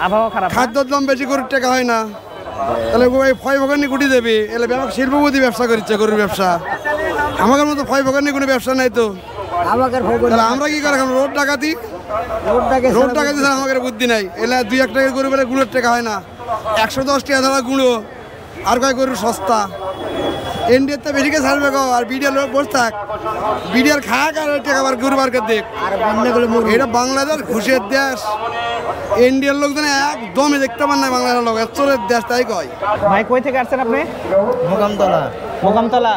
আবহাওয়া খারাপ, খাদ্যের দাম বেশি, গরুর টাকা হয় না, তাহলে ওই ফয় ভোগানি গুটি দেবে, এলে শিল্পপতি ব্যবসা করছে গরুর ব্যবসা। আমাদের মতো ফয় ভোগানি কোনো ব্যবসা নাই তো, আমরা কি করে রোড ডাকাতি ছাড়া আমাদের বুদ্ধি নাই। এলে 2-1 টাকা গরু বেলে গুঁড়োর টাকা হয় না, 110 টাকা ধরা গুঁড়ো, আর কয় গরু সস্তা। ইন্ডিয়ার তো বেশি কে ছাড়বে গো, আর বিডিআর লোক বসে থাক, বিডিআর খাক আর টাকা আবার গরু বারকে দেখ। এটা বাংলাদেশ ঘুষের দেশ, ইন্ডিয়ার লোকজন একদমই দেখতে পান না বাংলাদেশের লোক, চোরের দেশ, তাই কয়। ভাই কই থেকে আসছেন আপনি? মোকামতলা। মোকামতলা।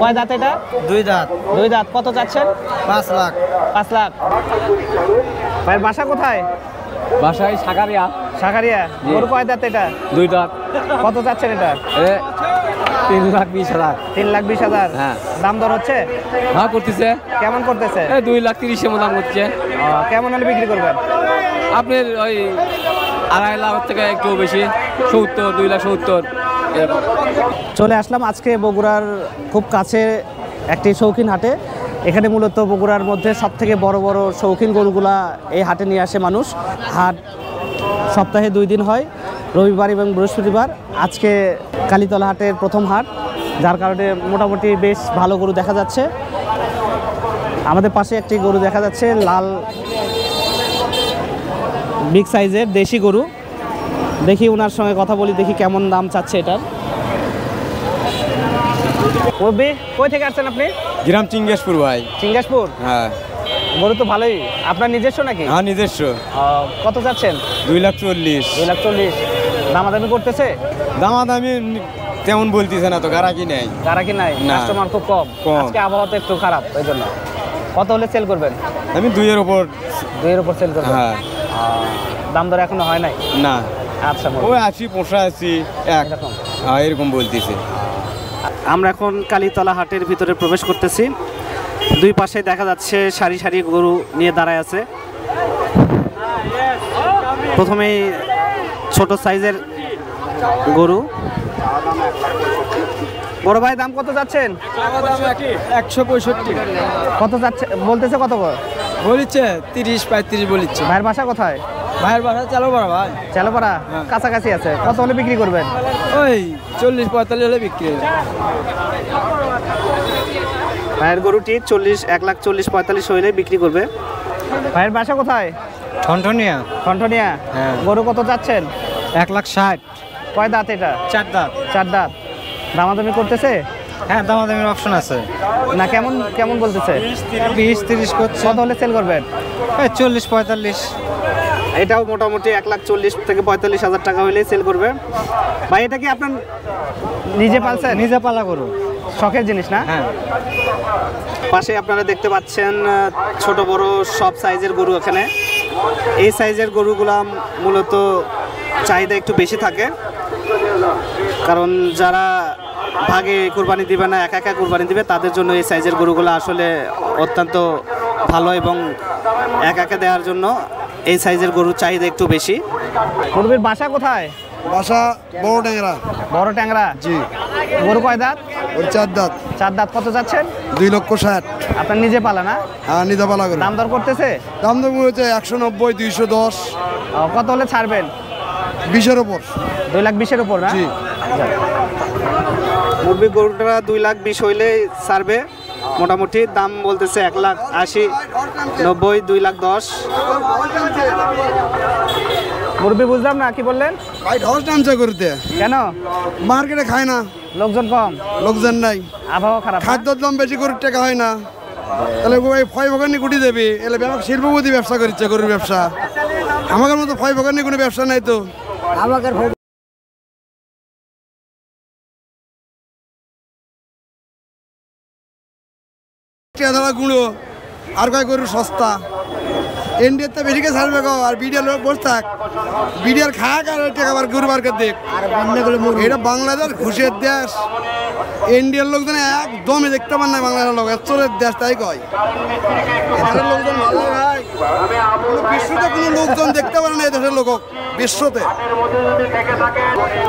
কয় দাঁত এটা? 2 দাঁত। 2 দাঁত। কত চাচ্ছেন? 5 লাখ। 5 লাখ। ভাইয়ের বাসা কোথায়? বাসায় সাকারিয়া। সাকারিয়া। গরু কয় দাঁত এটা? 2 দাঁত। কত চাচ্ছেন এটা? 3,20,000। 3,20,000। হ্যাঁ। দাম দর হচ্ছে? হ্যাঁ করতেছে। কেমন করতেছে? 2,30,000 এর দাম হচ্ছে। কেমন হলে বিক্রি করবেন? আপনার ওই 2.5 লাখ থেকে একটু বেশি, 70, 2,70,000 এরকম। চলে আসলাম আজকে বগুড়ার খুব কাছে একটি শৌখিন হাটে। এখানে মূলত বগুড়ার মধ্যে সবথেকে বড় বড় শৌখিন গরুগুলা এই হাটে নিয়ে আসে মানুষ। হাট সপ্তাহে 2 দিন হয়, রবিবার এবং বৃহস্পতিবার। আজকে কালীতলা হাটের প্রথম হাট, যার কারণে মোটামুটি বেশ ভালো গরু দেখা যাচ্ছে। আমাদের পাশে একটি গরু দেখা যাচ্ছে, লাল বিগ সাইজের দেশি গরু। দেখি ওনার সঙ্গে কথা বলি, দেখি কেমন দাম চাচ্ছে এটার। কই থেকে আসছেন আপনি? গ্রাম চিঙ্গেশপুর ভাই। চিঙ্গেশপুর? হ্যাঁ। গরু তো ভালোই। আপনার নিজস্ব নাকি? হ্যাঁ নিজস্ব। কত চাচ্ছেন? 2,40,000। 2,40,000। দামাদামি করতেছে? দামাদামি তেমন বলতেছে না তো, গারাকি নেই। গারাকি নাই, কাস্টমার খুব কম। আজকে আবহাওয়া তো একটু খারাপ, এই জন্য। কত হলে সেল করবেন? আমি 2-এর উপর। 2-এর উপর সেল করবেন? হ্যাঁ। দাম দর এখনো হয় নাই? না। আচ্ছা, ওই 80, 85 এরকম এরকম বলতেছে। আমরা এখন কালীতলা হাটের ভিতরে প্রবেশ করতেছি। দুই পাশে দেখা যাচ্ছে সারি সারি গরু নিয়ে দাঁড়ায় আছে। প্রথমেই ছোট সাইজের গরু। বড় ভাই দাম কত যাচ্ছেন? 165। কত যাচ্ছে বলতেছে? কত বলিচ্ছে 30-35 বলিচ্ছে। ভাইয়ের বাসা কোথায়? ভাইয়ের বাসা চালোপাড়া ভাই। চালোপাড়া? কাছাকাছি আছে। কত হলে বিক্রি করবেন? ওই 40-45 হলে বিক্রি হবে। ভাইয়ের গরুটি 1,40,45 হইলে বিক্রি করবে। ভাইয়ের বাসা কোথায়? ঠনঠনিয়া। ঠনঠনিয়া? হ্যাঁ। গরু কত চাচ্ছেন? 1,60,000। কয় দাঁত এটা? 4 দাঁত। 4 দাঁত। দামাদামি করতেছে? হ্যাঁ দামাদামির অপশন আছে। না কেমন কেমন বলতেছে? 20-30 করছে। কত হলে সেল করবেন? 40-45। এটাও মোটামুটি 1,40,000 থেকে 45,000 টাকা হইলেই সেল করবে। ভাই এটা কি আপনার নিজে পালছেন? নিজে পালা গরু, শখের জিনিস না? হ্যাঁ। পাশে আপনারা দেখতে পাচ্ছেন ছোট বড় সব সাইজের গরু এখানে। এই সাইজের গরুগুলা মূলত চাহিদা একটু বেশি থাকে, কারণ যারা ভাগে কুরবানি দিবে না, একা একা কুরবানি দিবে, তাদের জন্য এই সাইজের গরুগুলো আসলে অত্যন্ত ভালো, এবং একা একা দেওয়ার জন্য এই সাইজের গরুর চাহিদা একটু বেশি। গরুর বাসা কোথায়? বাসা বড় ট্যাংরা। বড় ট্যাংরা? জি। গরু কয় দাঁত? ওর 4 দাঁত। 4 দাঁত। কত যাচ্ছেন? 2,60,000। আপনার নিজে পালা না? হ্যাঁ নিজে পালা করে। দাম দর করতেছে? দাম দর হচ্ছে 190, 210। কত হলে ছাড়বেন? 20-এর উপর। 2,20,000 উপর না? জি। মুরগি গরুটা 2,20,000 হইলে ছাড়বে। মোটামুটি দাম বলতেছে 1,80,000, 90, 2,10,000। মুরগি বুঝলাম না, কি বললেন ভাই? ধস নামছে করতে। কেন? মার্কেটে খায় না, লোকজন কম, লোকজন নাই, আবহাওয়া খারাপ। খাদ্যের দাম বেশি, গরুর টাকা হয় না, তাহলে ওই ফয় ভোগানি গুটি দেবে, এলে শিল্পপতি ব্যবসা করছে গরুর ব্যবসা। আমাদের মতো ফয় ভোগানি কোনো ব্যবসা নাই তো। আমাদের ধরা গুঁড়ো, আর কয় গরু সস্তা। ইন্ডিয়ার তো বেশি কে ছাড়বে গো, আর বিডিআর লোক বসে থাক, বিডিআর খাক আর টাকা আবার গরু বারকে দেখ। এটা বাংলাদেশ ঘুষের দেশ, ইন্ডিয়ার লোকজন একদমই দেখতে পান না বাংলাদেশের লোক, চোরের দেশ, তাই কয়। এদেশের লোকজন ভালো ভাই, বিশ্বতে কোনো লোকজন দেখতে পারে না এদেশের লোক, বিশ্বতে।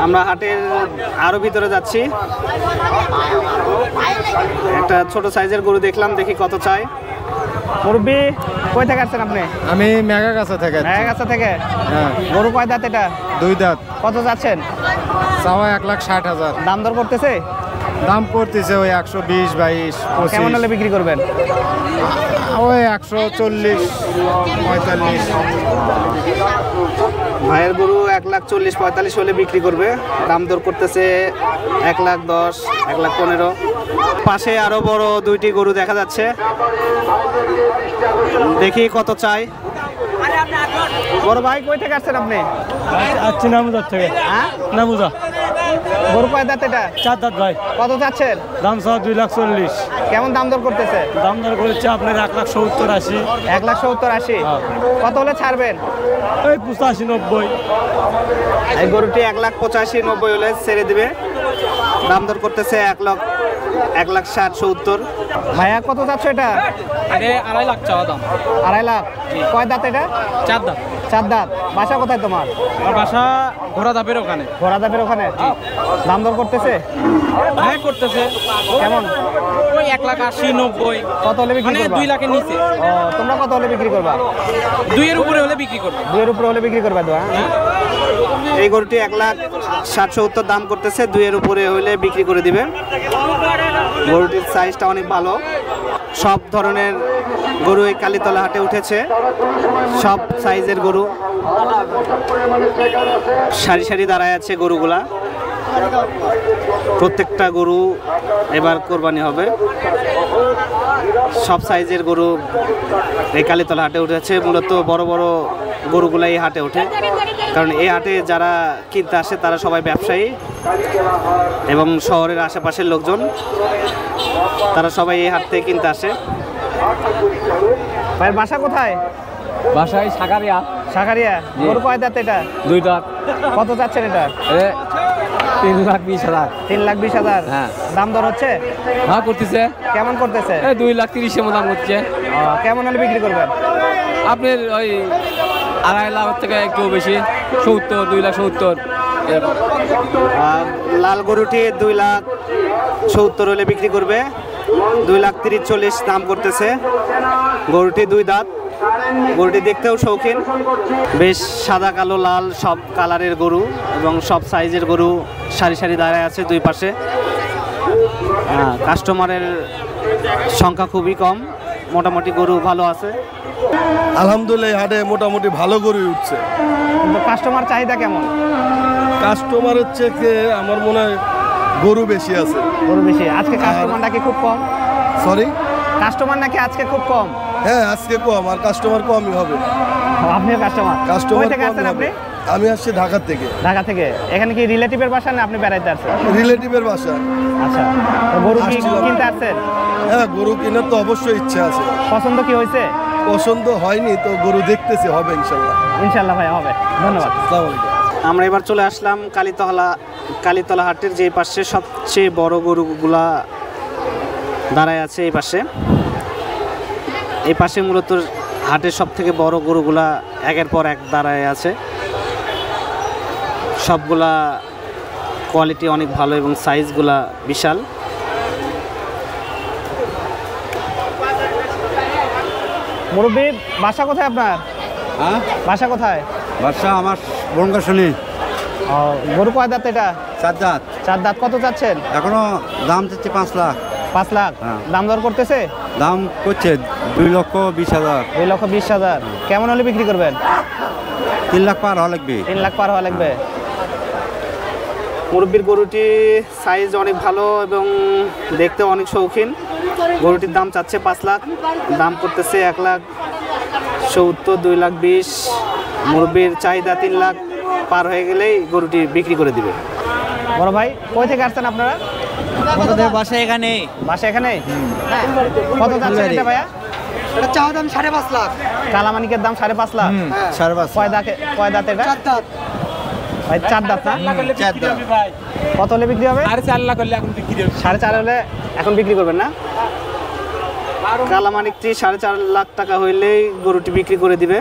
আমরা হাটের আরো ভিতরে যাচ্ছি। একটা ছোট সাইজের গরু দেখলাম, দেখি কত চাই। মুরব্বি কই থেকে আসছেন আপনি? আমি মেঘাগাছা থেকে আসছি। মেঘাগাছা থেকে। হ্যাঁ গরু কয় দাঁত এটা? 2 দাঁত। কত যাচ্ছেন? চাওয়া 1,60,000। দাম দর করতেছে? দাম করতেছে ওই 120, 22, কেমন 25, হলে বিক্রি করবেন? ওই 140, 45। ভাইয়ের গরু 1,40,45 হলে বিক্রি করবে। দাম দর করতেছে 1,10,000, 1,15,000। পাশে আরো বড় দুইটি গরু দেখা যাচ্ছে, দেখি কত চাই। বড় ভাই কই থেকে আসছেন আপনি? আচ্ছা নামুজার থেকে। হ্যাঁ, নামুজা। গরু কয় দাঁত এটা? 4 দাঁত ভাই। কত চাচ্ছেন? দাম চাওয়া 2,40,000। কেমন দাম দর করতেছে? দাম দর করেছে আপনার 1,70,000, 80। 1,70,000, 80। কত হলে ছাড়বেন? ওই 85, 90। এই গরুটি 1,85,000, 90 হলে ছেড়ে দিবে। দাম দর করতেছে 1,60,000, 70। ভাইয়া কত যাচ্ছে এটা? আরে 2.5 লাখ চাওয়া দাম। 2.5 লাখ। কয় দাঁত এটা? 4 দাম। 4 দাঁত। বাসা কোথায় তোমার? আমার বাসা ঘোড়া দাপের ওখানে। ঘোড়া দাপের ওখানে। দাম দর করতেছে? হ্যাঁ করতেছে। কেমন? ওই 1,80,000, 90। কত হলে বিক্রি মানে করবা? 2 লাখের নিচে। ও, তোমরা কত হলে বিক্রি করবা? 2 এর উপরে হলে বিক্রি করবে। 2 এর উপরে হলে বিক্রি করবা তো? হ্যাঁ। এই গরুটি 1,60,000, 70 দাম করতেছে। 2 এর উপরে হলে বিক্রি করে দিবে। গরুটির সাইজটা অনেক ভালো। সব ধরনের গরু এই কালীতলা হাটে উঠেছে, সব সাইজের গরু। সারি সারি দাঁড়ায় আছে গরুগুলা। প্রত্যেকটা গরু এবার কোরবানি হবে। সব সাইজের গরু এই কালীতলা হাটে উঠেছে। মূলত বড় বড় গরুগুলা এই হাটে ওঠে, কারণ এই হাটে যারা কিনতে আসে তারা সবাই ব্যবসায়ী এবং শহরের আশেপাশের লোকজন, তারা সবাই এই হাট থেকে কিনতে আসে। ভাইয়ের বাসা কোথায়? বাসায় সাকারিয়া। সাকারিয়া। গরু কয় দাঁত এটা? 2 দাঁত। কত চাচ্ছেন এটা? 3,20,000। 3,20,000। হ্যাঁ। দাম দর হচ্ছে? হ্যাঁ করতেছে। কেমন করতেছে? 2,30,000 দাম করছে। কেমন হলে বিক্রি করবেন? আপনার ওই 2.5 লাখ থেকে একটু বেশি, 70, 2,70,000 এরকম। লাল গরুটি 2,70,000 হলে বিক্রি করবে। 2,30,000, 40 দাম করতেছে। গরুটি 2 দাঁত। গরুটি দেখতেও শৌখিন, বেশ সাদা কালো লাল সব কালারের গরু এবং সব সাইজের গরু সারি সারি দাঁড়ায় আছে দুই পাশে। কাস্টমারের সংখ্যা খুবই কম, মোটামুটি গরু ভালো আছে। আলহামদুলিল্লাহ এই হাটে মোটামুটি ভালো গরুই উঠছে। কিন্তু কাস্টমার চাহিদা কেমন? কাস্টমার হচ্ছে যে আমার মনে হয় গরু বেশি আছে। গরু বেশি। আজকে কাস্টমার নাকি খুব কম? সরি, কাস্টমার নাকি আজকে খুব কম? হ্যাঁ আজকে কম, আর কাস্টমার কমই হবে। আপনিও কাস্টমার? কাস্টমার থেকে আসছেন আপনি? আমি আসছি ঢাকা থেকে। ঢাকা থেকে। এখানে কি রিলেটিভের বাসা না আপনি বেড়াইতে আসছেন? রিলেটিভের বাসা। আচ্ছা, তো গরু কি আসছিলাম। কিনতে আসছেন? হ্যাঁ গরু কেনার তো অবশ্যই ইচ্ছা আছে। পছন্দ কি হয়েছে? পছন্দ হয়নি তো গরু দেখতেছি, হবে ইনশাল্লাহ। ইনশাল্লাহ ভাই হবে। ধন্যবাদ। আসসালামু আলাইকুম। আমরা এবার চলে আসলাম কালীতলা হাটের যে পাশে সবচেয়ে বড় গরুগুলা দাঁড়ায় আছে। এই পাশে মূলত হাটের সব থেকে বড় গরুগুলা একের পর এক দাঁড়ায় আছে। সবগুলা কোয়ালিটি অনেক ভালো এবং সাইজগুলা বিশাল। মুরব্বী, বাসা কোথায় আপনার? হ্যাঁ বাসা কোথায়? বাসা আমার বনগাছনি। গরু কয় দাঁত এটা? 4 দাঁত। 4 দাঁত। কত চাচ্ছেন? এখনো দাম চাচ্ছে 5 লাখ। 5 লাখ। হ্যাঁ। দাম দর করতেছে? দাম করছে 2,20,000। 2,20,000। কেমন হলে বিক্রি করবেন? 3 লাখ পার হওয়া লাগবে। 3 লাখ পার হওয়া লাগবে। মুরব্বির গরুটি সাইজ অনেক ভালো এবং দেখতে অনেক শৌখিন। গরুটির দাম চাচ্ছে 5 লাখ, দাম করতেছে 1,70,000, 2,20,000। মুরব্বির চাহিদা 3 লাখ পার হয়ে গেলেই গরুটি বিক্রি করে দিবে। বড় ভাই, কই থেকে আসছেন আপনারা? আমাদের বাসা এখানে। বাসা এখানে? কত যাচ্ছেন এটা ভাইয়া? এটা চাওয়া দাম 5.5 লাখ। কালামানিকের দাম 5.5 লাখ। 5.5। কয় দাঁত এটা? 4 দাঁত। ভাই 4 দাঁত না? 4 দাঁত। কত হলে বিক্রি হবে? 4.5 লাখ হলে এখন বিক্রি হবে। 4.5 হলে এখন বিক্রি করবেন না? কালামানিকটি 4.5 লাখ টাকা হইলেই গরুটি বিক্রি করে দিবে।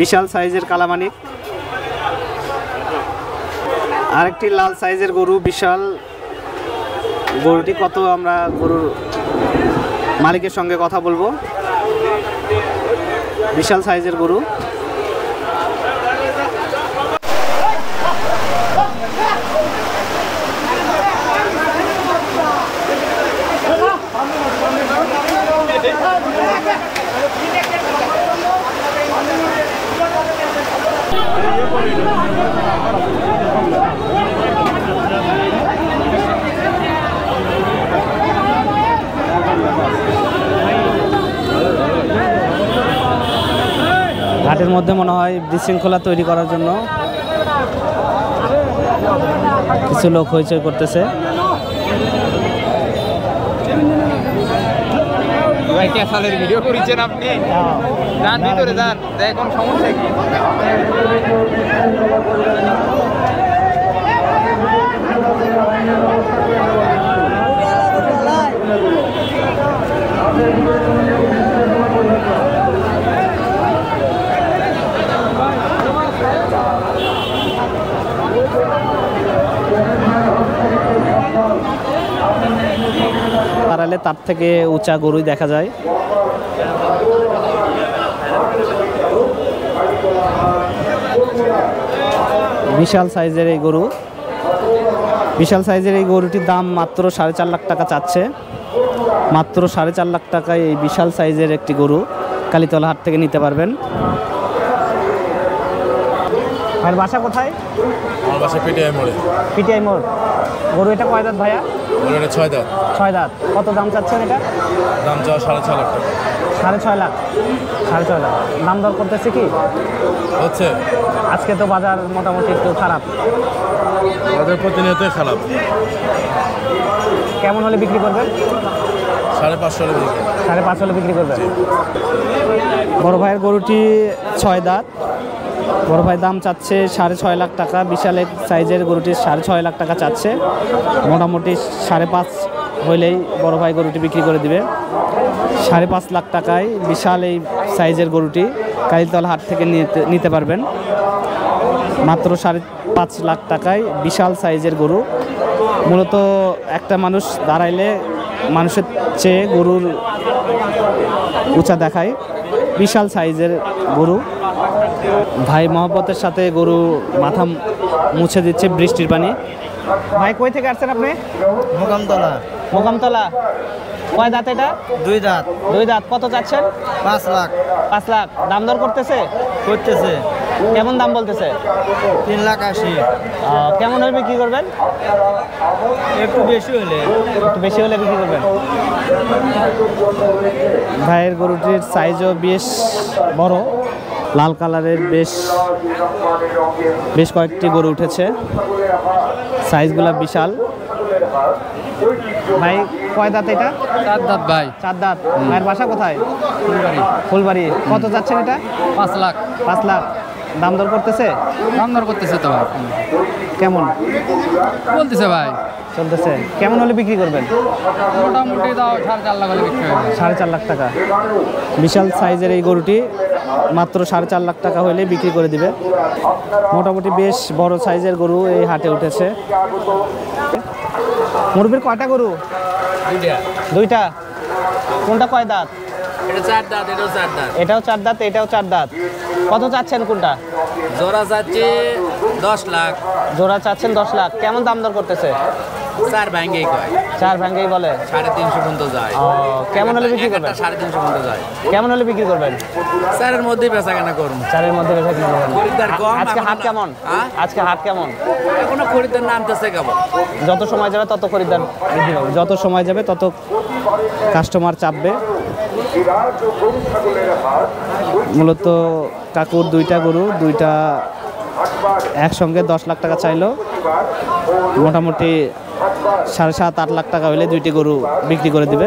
বিশাল সাইজের কালামানিক। আরেকটি লাল সাইজের গরু, বিশাল। গরুটি কত আমরা গরুর মালিকের সঙ্গে কথা বলবো। বিশাল সাইজের গরু। ঘাটের মধ্যে মনে হয় বিশৃঙ্খলা তৈরি করার জন্য কিছু লোক হইচই করতেছে। ভাই কে সালের ভিডিও করেছেন আপনি? যান ভিতরে যান, দেখুন সমস্যা কি। পারালে তার থেকে উঁচা গরুই দেখা যায়। বিশাল সাইজের এই গরু, বিশাল সাইজের এই গরুটির দাম মাত্র 4.5 লাখ টাকা চাচ্ছে। মাত্র 4.5 লাখ টাকায় এই বিশাল সাইজের একটি গরু কালীতলা হাট থেকে নিতে পারবেন। আর বাসা কোথায়? আমার বাসা পিটিআই মোড়ে। পিটিআই মোড়। গরু এটা কয় দাঁত ভাইয়া? গরু এটা 6 দাঁত। 6 দাঁত। কত দাম চাচ্ছেন এটা? দাম চাওয়া 6.5 লাখ টাকা। 6.5 লাখ। 6.5 লাখ। দাম দর করতেছে কি? হচ্ছে। আজকে তো বাজার মোটামুটি একটু খারাপ। বাজার প্রতিনিয়তই খারাপ। কেমন হলে বিক্রি করবেন? 5.5 হলে বিক্রি। 5.5 হলে বিক্রি করবেন। বড় ভাইয়ের গরুটি 6 দাঁত। বড় ভাই দাম চাচ্ছে 6.5 লাখ টাকা। বিশাল সাইজের গরুটি 6.5 লাখ টাকা চাচ্ছে। মোটামুটি 5.5 হইলেই বড় ভাই গরুটি বিক্রি করে দিবে। 5.5 লাখ টাকায় বিশাল এই সাইজের গরুটি কালীতলা হাট থেকে নিতে পারবেন। মাত্র 5.5 লাখ টাকায় বিশাল সাইজের গরু। মূলত একটা মানুষ দাঁড়াইলে মানুষের চেয়ে গরুর উঁচা দেখায়। বিশাল সাইজের গরু। ভাই মহব্বতের সাথে গরু মাথা মুছে দিচ্ছে বৃষ্টির পানি। ভাই কই থেকে আসছেন আপনি? মোকামতলা। মোকামতলা। কয় দাঁত এটা? 2 দাঁত। 2 দাঁত। কত চাচ্ছেন? 5 লাখ। 5 লাখ। দাম দর করতেছে? করতেছে। কেমন দাম বলতেছে? 3,80,000। কেমন হলে বিক্রি করবেন? একটু বেশি হলে। একটু বেশি হলে বিক্রি করবেন। ভাইয়ের গরুটির সাইজও বেশ বড়। লাল কালারের বেশ কয়েকটি গরু উঠেছে। সাইজগুলো বিশাল। ভাই কয় দাঁত এটা? 4 দাঁত ভাই। 4 দাঁত। ভাইয়ের বাসা কোথায়? ফুলবাড়ি। ফুলবাড়ি। কত যাচ্ছেন এটা? 5 লাখ। 5 লাখ। দাম দর করতেছে? দাম দর করতেছে তো ভাই। কেমন বলতেছে ভাই? চলতেছে। কেমন হলে বিক্রি করবেন? মোটামুটি দাও 4.5 লাখ হলে বিক্রি হবে। 4.5 লাখ টাকা। বিশাল সাইজের এই গরুটি মাত্র 4.5 লাখ টাকা হলে বিক্রি করে দিবে। মোটামুটি বেশ বড় সাইজের গরু এই হাটে উঠেছে। মুরগির কয়টা গরু? 2টা। কোনটা কয় দাঁত? এটা 4 দাঁত, এটাও 4 দাঁত। এটাও 4 দাঁত, এটাও 4 দাঁত। কত চাচ্ছেন কোনটা? জোড়া যাচ্ছে 10 লাখ। জোড়া চাচ্ছেন 10 লাখ। কেমন দাম দর করতেছে? 4 ভাঙ্গেই কয়। 4 ভাঙ্গেই বলে। 350 পর্যন্ত যায়। কেমন হলে বিক্রি করবেন? 350 পর্যন্ত যায়। কেমন হলে বিক্রি করবেন? 4-এর মধ্যেই বেচা কেনা করুন। 4-এর মধ্যে বেচা কিনা করবেন। খরিদ্দার কম। আজকে হাট কেমন? আজকে হাট কেমন? এখনো খরিদ্দার নামতেছে কেমন? যত সময় যাবে তত খরিদ্দার বৃদ্ধি পাবে। যত সময় যাবে তত কাস্টমার চাপবে। মূলত কাকুর 2টা গরু, 2টা একসঙ্গে 10 লাখ টাকা চাইলো। মোটামুটি 7.5-8 লাখ টাকা হলে 2টি গরু বিক্রি করে দিবে।